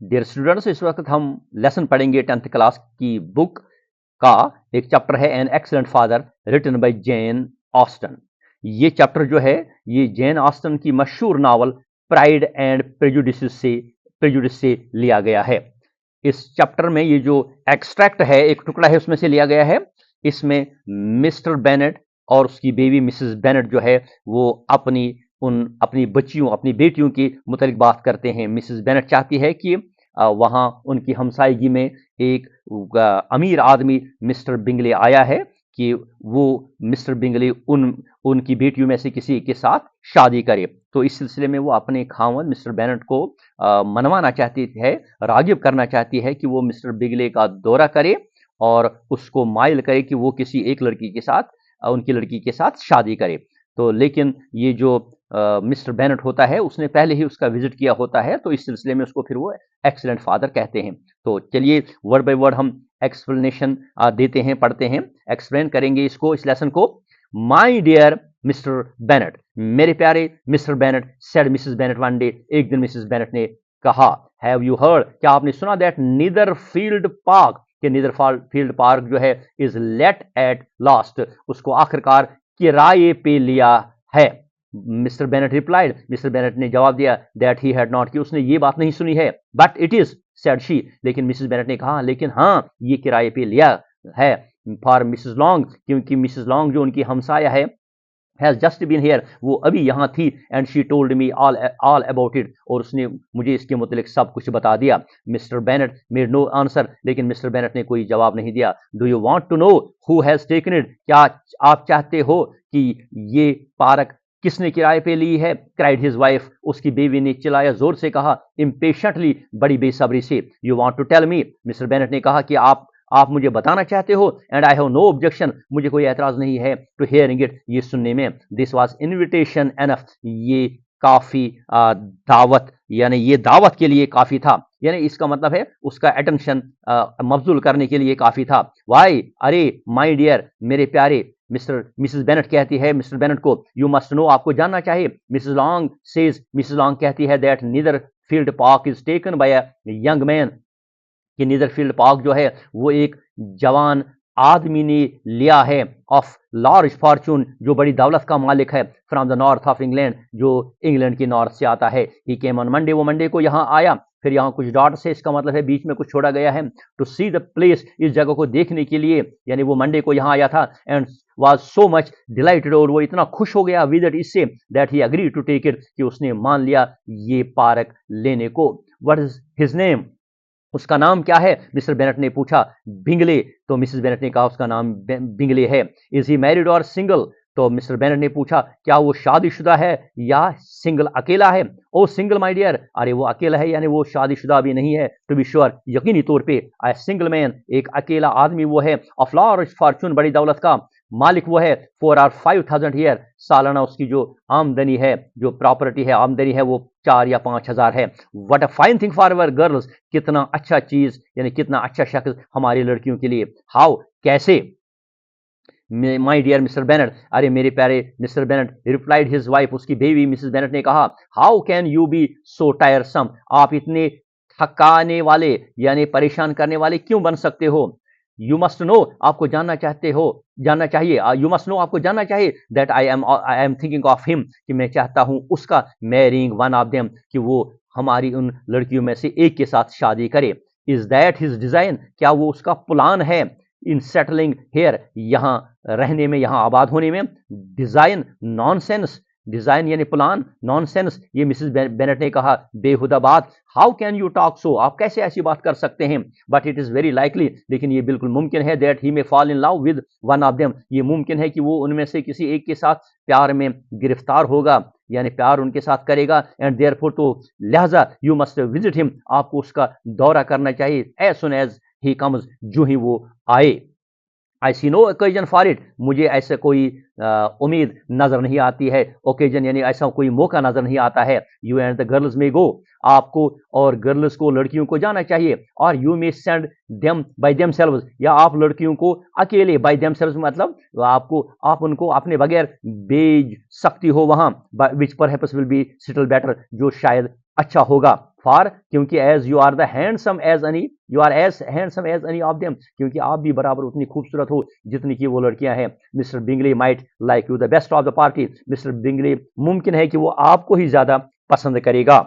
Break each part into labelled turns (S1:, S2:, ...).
S1: Dear students, इस वक्त हम लेसन पढ़ेंगे 10th क्लास की बुक का एक चैप्टर है an excellent father written by Jane Austen. ये चैप्टर जो है ये जेन ऑस्टन की मशहूर नावल प्राइड एंड प्रेजुडिस से लिया गया है। इस चैप्टर में ये जो एक्सट्रैक्ट है, एक टुकड़ा है, उसमें से लिया गया है। इसमें मिस्टर बेनेट और उसकी बेबी मिसेस बेनेट जो है वो अपनी बच्चियों, अपनी बेटियों के मुतालिक बात करते हैं। मिसेस बेनेट चाहती है कि वहां उनकी हमसायगी में एक अमीर आदमी मिस्टर बिंगले आया है कि वो मिस्टर बिंगले उनकी बेटियों में से किसी के साथ शादी करे। तो इस सिलसिले में वो अपने खावन मिस्टर बेनेट को मनवाना चाहती है, रागिब करना चाहती है कि वो मिस्टर बिंगले का दौरा करे और उसको माइल करे कि वो किसी एक लड़की के साथ, उनकी लड़की के साथ शादी करे। तो लेकिन ये जो मिस्टर बेनेट होता है उसने पहले ही उसका विजिट किया होता है, तो इस सिलसिले में उसको फिर वो एक्सीलेंट फादर कहते हैं। तो चलिए वर्ड बाय वर्ड हम एक्सप्लेनेशन देते हैं, पढ़ते हैं, एक्सप्लेन करेंगे इसको, इस लेसन को। माय डियर मिस्टर बेनेट, मेरे प्यारे Mr Bennett, said Mrs Bennett one day, एक दिन मिसेस बेनेट ने कहा, हैव यू हर्ड, क्या आपने सुना, दैट नीदरफील्ड पार्क, कि नीदरफील्ड पार्क जो है इज लेट एट लास्ट, उसको आखिरकार किराए पे लिया है। Mister Bennet replied, mister Bennet ने जवाब दिया, दैट ही हैड नॉट, कि उसने ये बात नहीं सुनी है। But it is, said she, लेकिन मिसेस बेनेट ने कहा, लेकिन हाँ ये किराए पे लिया है। फॉर मिसेस लॉन्ग, क्योंकि मिसेस लॉन्ग जो उनकी हमसाया है, हैज जस्ट बीन हियर, वो अभी यहाँ थी, and she told me all about it, और उसने मुझे इसके मुतालिक सब कुछ बता दिया। Mr Bennet made no answer, लेकिन मिस्टर बेनेट ने कोई जवाब नहीं दिया। Do you want to know who has taken it, क्या आप चाहते हो कि ये पार्क किसने किराए पे ली है? क्राइड हिज वाइफ, उसकी बीवी ने चिल्लाया, जोर से कहा, इम्पेशेंटली, बड़ी बेसब्री से। You want to tell me, Mr Bennet ने कहा कि आप मुझे बताना चाहते हो, and I have no objection, मुझे कोई एतराज नहीं है, टू हियरिंग इट, ये सुनने में। दिस वाज इनविटेशन एनफ, ये काफी दावत, यानी ये दावत के लिए काफी था, यानी इसका मतलब है उसका अटेंशन मबजूल करने के लिए काफी था। वाई, अरे, माय डियर, मेरे प्यारे, मिसेस बेनेट कहती है मिस्टर बेनेट को, यू मस्ट नो, आपको जानना चाहिए। Mrs long says, Mrs long कहती है, that neither field park is taken by a young man, कि नीदरफील्ड पार्क जो है वो एक जवान आदमी ने लिया है, ऑफ लार्ज फॉर्चून, जो बड़ी दौलत का मालिक है, from the north of England, जो इंग्लैंड के नॉर्थ से आता है। ही केम ऑन मंडे, वो मंडे को यहाँ आया। फिर यहाँ कुछ डॉट से, इसका मतलब है बीच में कुछ छोड़ा गया है। टू सी द प्लेस, इस जगह को देखने के लिए, यानी वो मंडे को यहाँ आया था। And was so much delighted, और वो इतना खुश हो गया विद इट, इससे, that he agree to take it, कि उसने मान लिया ये पार्क लेने को। व्हाट इज हिज नेम, उसका नाम क्या है? मिस्टर बेनेट ने पूछा। बिंगले, तो मिसेस बेनेट ने कहा उसका नाम बिंगले है। इज ही मैरिड और सिंगल, तो मिस्टर बेनेट ने पूछा क्या वो शादीशुदा है या सिंगल, अकेला है? ओ सिंगल माय डियर, अरे वो अकेला है, यानी वो शादीशुदा भी नहीं है। टू बी श्योर, यकीनी तौर पे, अ सिंगल मैन, एक अकेला आदमी वो है, ऑफ लार्ज फॉर्चून, बड़ी दौलत का मालिक वो है, 4 or 5,000 ईयर, सालाना उसकी जो आमदनी है, जो प्रॉपर्टी है, आमदनी है, वो 4 या 5,000 है। What a fine thing for our girls, कितना अच्छा चीज, यानी कितना अच्छा शख्स हमारी लड़कियों के लिए। हाउ, कैसे? माय डियर मिस्टर बेनेट, अरे मेरे प्यारे Mr Bennet, replied his wife, उसकी बेबी मिसेस बेनेट ने कहा, how can you be so tiresome, आप इतने थकाने वाले, यानी परेशान करने वाले क्यों बन सकते हो? यू मस्ट नो, आपको जानना चाहते हो, जानना चाहिए, यू मस्ट नो, आपको जानना चाहिए, that I am thinking of him, कि मैं चाहता हूं उसका, मैरिंग वन ऑफ देम, कि वो हमारी उन लड़कियों में से एक के साथ शादी करे। इज दैट हिज डिजाइन, क्या वो उसका प्लान है? इन सेटलिंग हेयर, यहाँ रहने में, यहाँ आबाद होने में। डिजाइन, नॉनसेंस, डिजाइन यानी प्लान, नॉनसेंस, ये मिसेस बेनेट ने कहा, बेहुदा बात। How can you talk so, आप कैसे ऐसी बात कर सकते हैं? But it is very likely, लेकिन ये बिल्कुल मुमकिन है, that he may fall in love with one of them, ये मुमकिन है कि वो उनमें से किसी एक के साथ प्यार में गिरफ्तार होगा, यानी प्यार उनके साथ करेगा। एंड देयरफॉर, तो लिहाजा, यू मस्ट विजिट हिम, आपको उसका दौरा करना चाहिए, as soon as he comes, जो ही वो आए। I see no occasion for it, मुझे ऐसे कोई उम्मीद नजर नहीं आती है। ओकेजन यानी ऐसा कोई मौका नजर नहीं आता है। यू एंड द गर्ल्स में गो, आपको और गर्ल्स को, लड़कियों को जाना चाहिए। और you may send them by them selves, या आप लड़कियों को अकेले, बाय देम सेल्व्स मतलब आप उनको अपने बगैर भेज सकती हो वहां, which perhaps will be settle better, जो शायद अच्छा होगा। फॉर क्योंकि as you are the handsome as any, you are as handsome as any of them, क्योंकि आप भी बराबर उतनी खूबसूरत हो जितनी कि वो लड़कियां हैं। Mister Bingley might like you the best of the party, mister Bingley मुमकिन है कि वो आपको ही ज्यादा पसंद करेगा।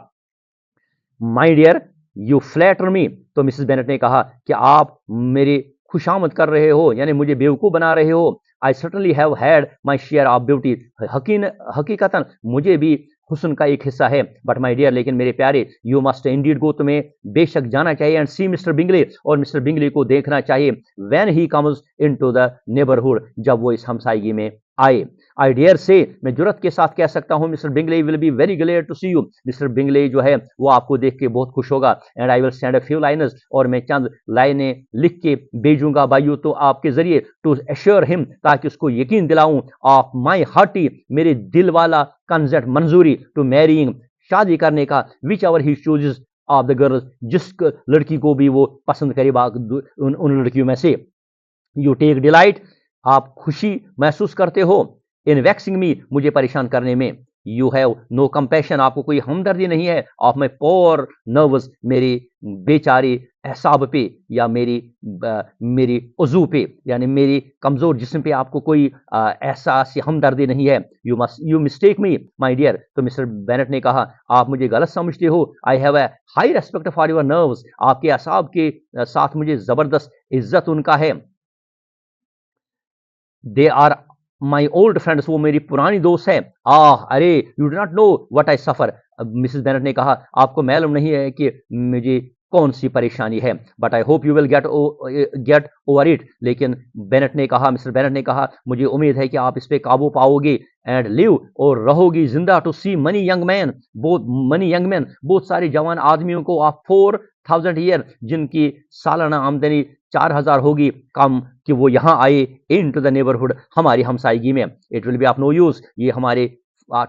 S1: माई डियर यू फ्लैटर मी, तो मिसेस बेनेट ने कहा कि आप मेरी खुशामद कर रहे हो, यानी मुझे बेवकूफ बना रहे हो। I certainly have had my share of beauty, हकीकतन मुझे भी हुस्न का एक हिस्सा है। बट माई डियर, लेकिन मेरे प्यारे, यू मस्ट इंडीड गो, तुम्हें बेशक जाना चाहिए एंड सी मिस्टर बिंगले, और मिस्टर बिंगले को देखना चाहिए when he comes into the neighbourhood, जब वो इस हमसायगी में आए। आई डेयर से, मैं जुरत के साथ कह सकता हूं, Mr Bingley will be very glad to see you, Mr Bingley जो है वो आपको देख के बहुत खुश होगा। And I will send a few liners, और मैं चंद लाइनें लिख के भेजूंगा बायू तो आपके जरिए, टू एश्योर हिम, ताकि उसको यकीन दिलाऊं, ऑफ माई हार्टी, मेरे दिल वाला कंसेंट, मंजूरी, टू मैरिंग, शादी करने का, which ever he chooses of the girls, जिस लड़की को भी वो पसंद करे उन लड़कियों में से। यू टेक डिलाइट, आप खुशी महसूस करते हो, इन वैक्सिंग मी, मुझे परेशान करने में। यू हैव नो कंपैशन, आपको कोई हमदर्दी नहीं है, ऑफ माई पोर नर्वस, मेरी बेचारी एसाब पे, या मेरी उजू पे, यानी मेरी कमजोर जिस्म पे आपको कोई एहसास या हमदर्दी नहीं है। You mistake me my dear, तो मिस्टर बेनेट ने कहा आप मुझे गलत समझते हो। I have a high respect for your nerves, आपके एसाब के साथ मुझे जबरदस्त इज्जत उनका है। They are my old friends, वो मेरी पुरानी दोस्त है। अरे you do not know what I suffer, Mrs Bennet ने कहा आपको मालूम नहीं है कि मुझे कौन सी परेशानी है। But I hope you will get over it, लेकिन बेनेट ने कहा, मिस्टर बेनेट ने कहा मुझे उम्मीद है कि आप इस पे काबू पाओगे। एंड लिव, और रहोगी जिंदा, to see many young man, बहुत सारे जवान आदमियों को, आप 4000 ईयर, जिनकी सालाना आमदनी 4000 होगी, कम कि वो यहाँ आए इन टू द नेबरहुड, हमारी हमसायगी में। It will be of no use, ये हमारे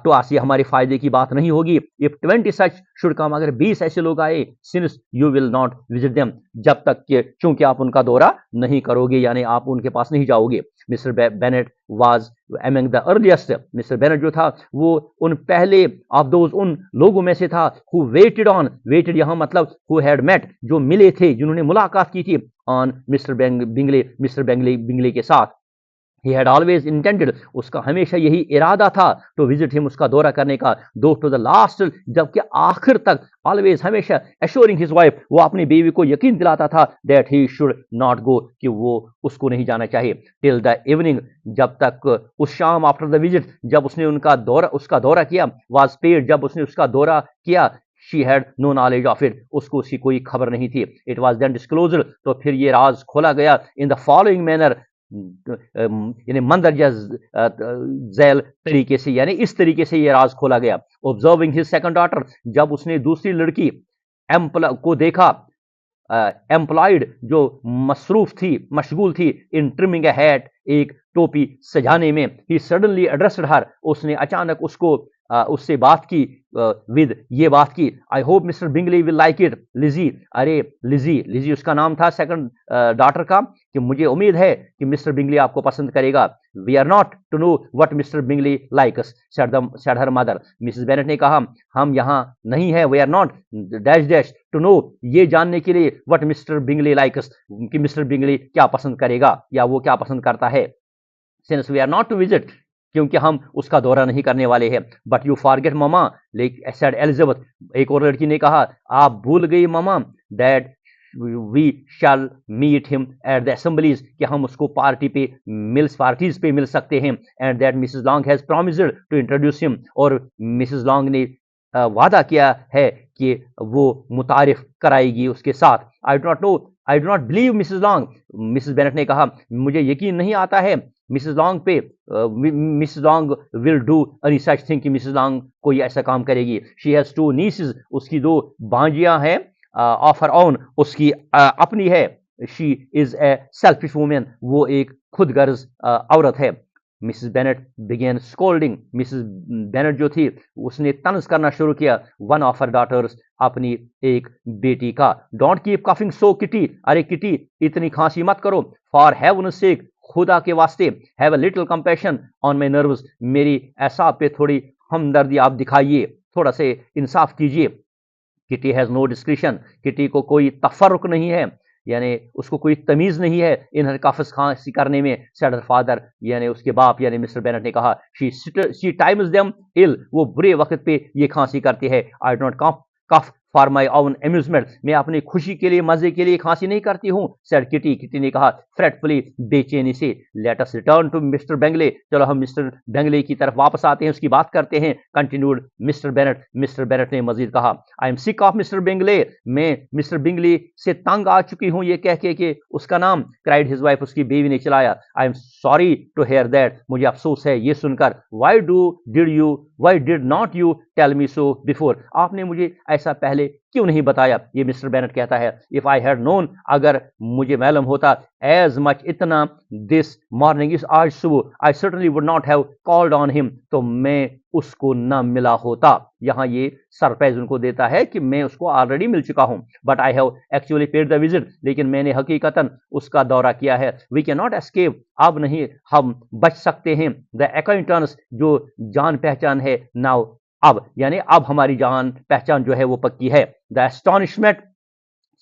S1: टू आस, ये हमारे फायदे की बात नहीं होगी। इफ 20 सच शुड कम, अगर 20 ऐसे लोग आए, since you will not visit them, जब तक कि चूंकि आप उनका दौरा नहीं करोगे, यानी आप उनके पास नहीं जाओगे। Mister Bennett was among the earliest, mister Bennett जो था वो उन पहले ऑफ दोज, उन लोगों में से था, हु वेटेड यहाँ मतलब हु हैड मेट, जो मिले थे, जिन्होंने मुलाकात की थी, ऑन मिस्टर बिंगले के साथ। He had always intended, उसका हमेशा यही इरादा था, to visit him, उसका दौरा करने का, though to the last, जबकि आखिर तक, always हमेशा, assuring his wife, वो अपनी बीवी को यकीन दिलाता था, that he should not go, कि वो उसको नहीं जाना चाहिए, till the evening, जब तक उस शाम, after the visit, जब उसने उसका दौरा किया, was paid, जब उसने उसका दौरा किया, she had no knowledge of it, उसको उसकी कोई खबर नहीं थी। It was then disclosed, तो फिर ये राज खोला गया, in the following manner, यानी मंदरजा झैल तरीके से, यानी इस तरीके से ये राज खोला गया। ऑब्जर्विंग हिज सेकंड डॉटर, जब उसने दूसरी लड़की को देखा, एम्प्लॉयड जो मशगूल थी, इन ट्रिमिंग अ हैट, एक टोपी सजाने में, ही सडनली एड्रेस्ड हर, उसने अचानक उससे बात की, विद ये बात की, I hope Mr Bingley will like it Lizzy, अरे लिजी उसका नाम था सेकंड डॉटर का, कि मुझे उम्मीद है कि मिस्टर बिंगली आपको पसंद करेगा। We are not to know what Mr Bingley likes, said her mother, Mrs Bennet ने कहा हम यहाँ नहीं है, we are not dash dash to know, ये जानने के लिए, व्हाट मिस्टर बिंगली लाइक्स, कि मिस्टर बिंगली क्या पसंद करेगा या वो क्या पसंद करता है। Since we are not to visit, क्योंकि हम उसका दौरा नहीं करने वाले हैं। But you forget mama, said Elizabeth, एक और लड़की ने कहा आप भूल गई mama, that we shall meet him at the assemblies, कि हम उसको पार्टीज पे मिल सकते हैं। And that Mrs Long has promised to introduce him, और मिसेस लॉन्ग ने वादा किया है कि वो मुतारिफ कराएगी उसके साथ। I do not believe Mrs long, Mrs Bennet ने कहा मुझे यकीन नहीं आता है मिसेस लॉन्ग पे, Mrs long will do any such thing, कि मिसेस लॉन्ग कोई ऐसा काम करेगी। शी हैज 2 nieces, उसकी 2 भांजियां हैं, ऑफ हर ओन, उसकी अपनी है। She is a selfish women, वो एक खुदगर्ज औरत है। Mrs Bennet began scolding, Mrs Bennet जो थी उसने तंज करना शुरू किया, वन ऑफ हर डॉटर्स, अपनी एक बेटी का। Don't keep coughing so kitty, अरे किटी इतनी खांसी मत करो, फॉर हेवन्स सेक, खुदा के वास्ते, have a little compassion on my nerves, मेरी एसाब पे थोड़ी हमदर्दी आप दिखाइए, थोड़ा से इंसाफ कीजिए। Kitty has no discretion, Kitty को कोई तफर्रुक नहीं है, यानी उसको कोई तमीज नहीं है इन हर काफिस खांसी करने में, सेड हर फादर, यानी उसके बाप यानी मिस्टर बेनेट ने कहा, शी टाइम्स देम इल, वो बुरे वक्त पे ये खांसी करती है, I don't cough for my own amusement, मैं अपनी खुशी के लिए मजे के लिए खांसी नहीं करती हूँ, सेड किटी, किटी ने कहा फ्रेटफुली, बेचैनी से, let us return to Mr Bingley, चलो हम मिस्टर बेंगले की तरफ वापस आते हैं, उसकी बात करते हैं, continued Mr Bennet, Mr Bennet ने मजीद कहा, I am sick of Mr Bingley, मैं मिस्टर बिंगले से तंग आ चुकी हूं, ये कह के उसका नाम, क्राइड हिज वाइफ, उसकी बीवी ने चिल्लाया, I am sorry to hear that, मुझे अफसोस है ये सुनकर, why did not you tell me so before, आपने मुझे ऐसा पहले क्यों नहीं बताया, ये मिस्टर बेनेट कहता है, इफ आई हैड नोन, अगर मुझे मालूम होता, एज मच इतना, दिस मॉर्निंग, इस आज सुबह, आई certainly would not have called on him, तो मैं उसको न मिला होता, यहां ये सरप्राइज उनको देता है कि मैं उसको ऑलरेडी मिल चुका हूं, but I have actually paid the visit, लेकिन मैंने हकीकतन उसका दौरा किया है, वी कैन नॉट एस्केप, अब नहीं हम बच सकते हैं, द अक्वाइंटेंस, जो जान पहचान है, नाउ, अब यानी अब हमारी जान पहचान जो है वो पक्की है, द एस्टॉनिशमेंट,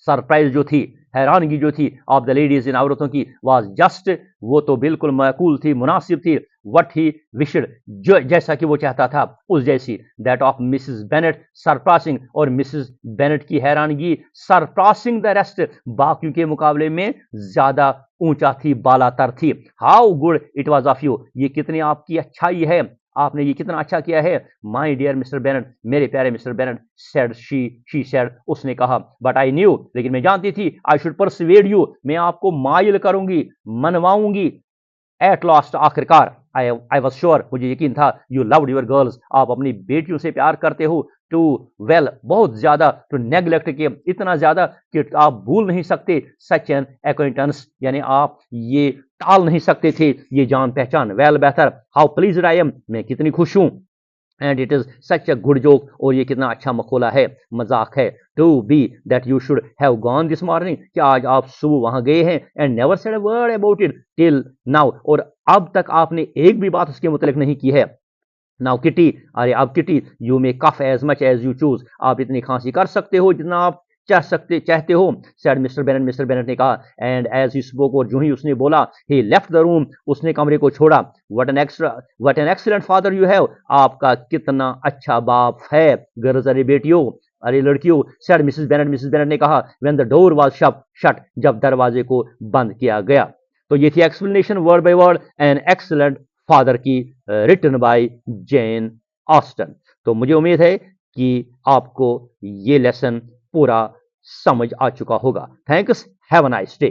S1: सरप्राइज जो थी, हैरानगी जो थी, ऑफ द लेडीज, इन औरतों की, वाज जस्ट, वो तो बिल्कुल माकूल थी, मुनासिब थी, व्हाट ही विशड, जो जैसा कि वो चाहता था उस जैसी, that of Mrs Bennett surpassing, और मिसेस बेनेट की हैरानगी सरपासिंग द रेस्ट, बाकियों के मुकाबले में ज्यादा ऊंचा थी, बालातर थी, how good it was of you, ये कितनी आपकी अच्छाई है, आपने ये कितना अच्छा किया है, माय डियर मिस्टर बेनेट, मेरे प्यारे Mr Bennett, said she said, उसने कहा, बट आई न्यू, लेकिन मैं जानती थी, आई शुड परसुएड यू, मैं आपको माइल करूंगी, मनवाऊंगी, एट लास्ट, आखिरकार, आई वॉज श्योर, मुझे यकीन था, यू लव्ड योर गर्ल्स, आप अपनी बेटियों से प्यार करते हो, टू वेल, बहुत ज्यादा, टू नेग्लेक्ट के, इतना ज्यादा कि आप भूल नहीं सकते, सच एन एक्वेंटेंस, यानी आप ये टाल नहीं सकते थे ये जान पहचान, वेल, बेहतर, हाउ प्लीज्ड आई एम, मैं कितनी खुश हूं, and it is such a good joke, और ये कितना अच्छा मखौला है, मजाक है, to be that you should have gone this morning, कि आज आप सुबह वहां गए हैं, and never said a word about it till now, और अब तक आपने एक भी बात उसके मुतलिक नहीं की है, नाउ किटी, अरे अब Kitty, you may cough as much as you choose, आप इतनी खांसी कर सकते हो जितना आप चाहते हो, said mister Bennet, Mr Bennet ने कहा, एंड एज ही स्पोक, और जो ही उसने बोला, ही लेफ्ट द रूम, उसने कमरे को छोड़ा, what an excellent father you have, आपका कितना अच्छा बाप है, गर्ल्स, अरे बेटियों, अरे लड़कियों, said Mrs Bennett, Mrs Bennet ने कहा, when the door was shut, जब दरवाजे को बंद किया गया, तो ये थी explanation word by word, N excellent father की, रिटन बाय जेन ऑस्टन। तो मुझे उम्मीद है कि आपको ये लेसन पूरा समझ आ चुका होगा। Thanks, have a nice day.